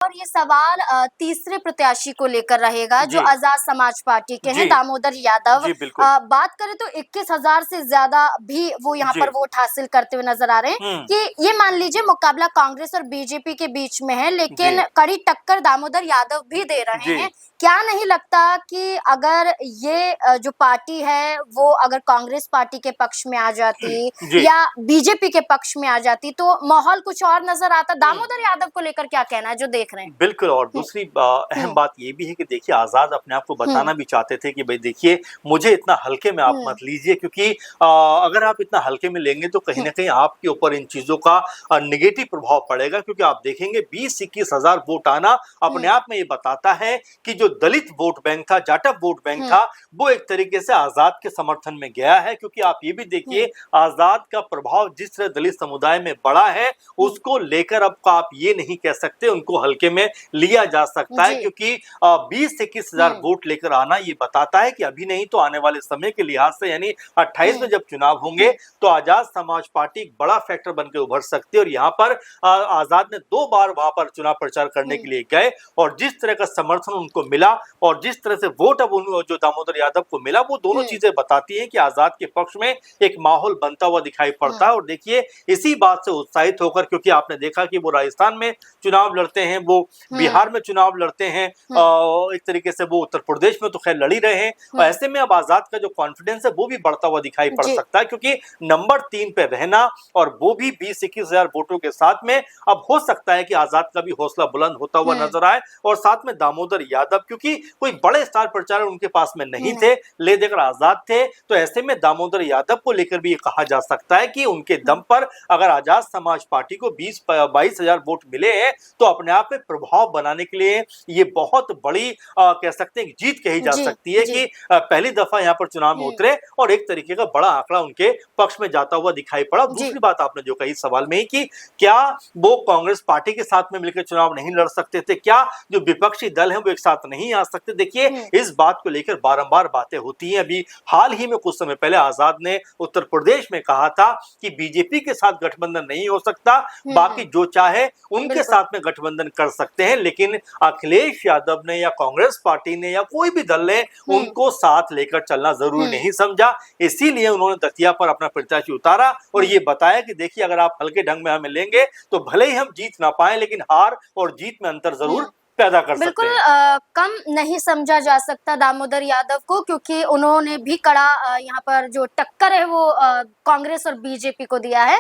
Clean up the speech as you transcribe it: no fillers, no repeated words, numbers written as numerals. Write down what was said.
और ये सवाल तीसरे प्रत्याशी को लेकर रहेगा जो आजाद समाज पार्टी के हैं, दामोदर यादव। बात करें तो 21,000 से ज्यादा भी वो यहाँ पर वोट हासिल करते हुए नजर आ रहे हैं कि ये मान लीजिए मुकाबला कांग्रेस और बीजेपी के बीच में है, लेकिन कड़ी टक्कर दामोदर यादव भी दे रहे हैं। क्या नहीं लगता कि अगर ये जो पार्टी है वो अगर कांग्रेस पार्टी के पक्ष में आ जाती या बीजेपी के पक्ष में आ जाती तो माहौल कुछ और नजर आता? दामोदर यादव को लेकर क्या कहना है जो देख रहे हैं? बिल्कुल। और दूसरी अहम बात ये भी है कि देखिए, आजाद अपने आप को बताना भी चाहते थे कि भाई देखिए, मुझे इतना हल्के में आप मत लीजिए, क्योंकि अगर आप इतना हल्के में लेंगे तो कहीं ना कहीं आपके ऊपर इन चीजों का नेगेटिव प्रभाव पड़ेगा। क्योंकि आप देखेंगे 20-21 हजार वोट आना अपने आप में ये बताता है कि जो दलित वोट बैंक था, जाटव वोट बैंक था, वो एक तरीके से आजाद के समर्थन में गया है। क्योंकि आप ये भी देखिए, आजाद का प्रभाव जिस तरह दलित समुदाय में बड़ा है, उसको लेकर अब आप ये नहीं कह सकते उनको हल्के में लिया जा सकता है। क्योंकि 20-21 हजार वोट लेकर आना ये बताता है कि अभी नहीं तो आने वाले समय के लिहाज से, यानी 28 में जब चुनाव होंगे तो आजाद समाज पार्टी एक बड़ा फैक्टर बनकर उभर सकती है। और यहाँ पर आजाद ने 2 बार वहां पर चुनाव प्रचार करने के लिए गए और जिस तरह का समर्थन उनको मिला और जिस तरह से वोट अब जो दामोदर यादव को मिला, वो दोनों चीजें बताती हैं कि आजाद के पक्ष में एक माहौल बनता हुआ दिखाई पड़ता है। और देखिए, इसी बात से उत्साहित होकर, क्योंकि आपने देखा कि वो राजस्थान में चुनाव लड़ते हैं, वो बिहार में चुनाव लड़ते हैं, एक तरीके से वो उत्तर प्रदेश में तो खैर लड़ ही रहे हैं। और ऐसे में अब आजाद का जो कॉन्फिडेंस है वो भी बढ़ता हुआ दिखाई पड़ सकता है, क्योंकि नंबर 3 पे रहना और वो भी 20-21 हजार वोटों के साथ में, अब हो सकता है कि आजाद का भी हौसला बुलंद होता हुआ नजर आए। और साथ में दामोदर यादव, क्योंकि कोई बड़े स्टार प्रचारक उनके पास में नहीं थे, ले देकर आजाद थे, तो ऐसे में दामोदर यादव को लेकर भी ये कहा जा सकता है कि उनके दम पर अगर आजाद समाज पार्टी को 20-22 हजार वोट मिले हैं तो अपने आप में प्रभाव बनाने के लिए ये बहुत बड़ी कह सकते हैं जीत कही जा सकती है कि पहली दफा यहाँ पर चुनाव में उतरे और एक तरीके का बड़ा आंकड़ा उनके पक्ष में जाता हुआ दिखाई पड़ा। दूसरी बात आपने जो कही सवाल में ही कि क्या वो कांग्रेस पार्टी के साथ में मिलकर चुनाव नहीं लड़ सकते थे, क्या जो विपक्षी दल है वो एक साथ नहीं आ सकते? देखिए, इस बात को लेकर बारंबार बातें होती हैं। अभी हाल ही में कुछ समय पहले आजाद ने उत्तर प्रदेश में कहा था कि बीजेपी के साथ गठबंधन नहीं हो सकता, बाकी जो चाहे उनके साथ में गठबंधन कर सकते हैं। लेकिन अखिलेश यादव ने या कांग्रेस पार्टी ने या कोई भी दल ने उनको साथ लेकर चलना जरूरी नहीं समझा, इसीलिए उन्होंने दतिया पर अपना प्रत्याशी उतारा और ये बताया कि देखिए, अगर आप हल्के ढंग में हमें लेंगे तो भले ही हम जीत ना पाए, लेकिन हार और जीत में अंतर जरूर पैदा कर सकते हैं। कम नहीं समझा जा सकता दामोदर यादव को, क्योंकि उन्होंने भी कड़ा यहाँ पर जो टक्कर है वो कांग्रेस और बीजेपी को दिया है।